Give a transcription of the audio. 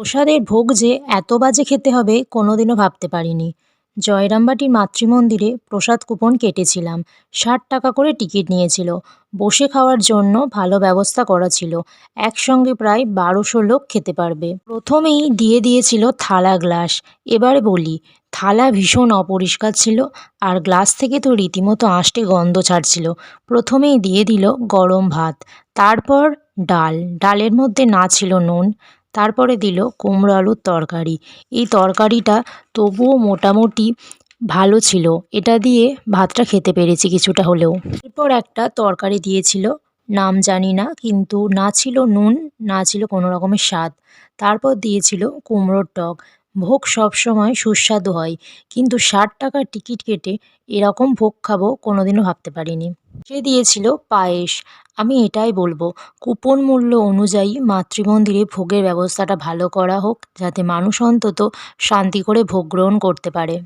প্রসাদের ভোগ যে এত বাজে খেতে হবে কোনোদিনও ভাবতে পারিনি। জয়রামবাটির মাতৃমন্দিরে প্রসাদ কুপন কেটেছিলাম। 60 টাকা করে টিকিট নিয়েছিল। বসে খাওয়ার জন্য ভালো ব্যবস্থা করা ছিল। একসঙ্গে প্রায় 1200 লোক খেতে পারবে। প্রথমেই দিয়ে দিয়েছিল থালা গ্লাস। এবারে বলি, থালা ভীষণ অপরিষ্কার ছিল, আর গ্লাস থেকে তো রীতিমতো আষ্টে গন্ধ ছাড়ছিল। প্রথমেই দিয়ে দিল গরম ভাত, তারপর ডালের মধ্যে না ছিল নুন, তারপরে দিল কুমড়ো আলুর তরকারি। এই তরকারিটা তবুও মোটামুটি ভালো ছিল, এটা দিয়ে ভাতটা খেতে পেরেছি কিছুটা হলেও। এরপর একটা তরকারি দিয়েছিল, নাম জানি না, কিন্তু না ছিল নুন, না ছিল কোনো রকমের স্বাদ। তারপর দিয়েছিল কুমড়োর টক। ভোগ সবসময় সুস্বাদু হয়, কিন্তু 60 টাকার টিকিট কেটে এরকম ভোগ খাবো কোনোদিনও ভাবতে পারিনি। সে দিয়েছিল পায়েস। আমি এটাই বলবো, কুপন মূল্য অনুযায়ী মাতৃমন্দিরে ভোগের ব্যবস্থাটা ভালো করা হোক, যাতে মানুষ অন্তত শান্তি করে ভোগ গ্রহণ করতে পারে।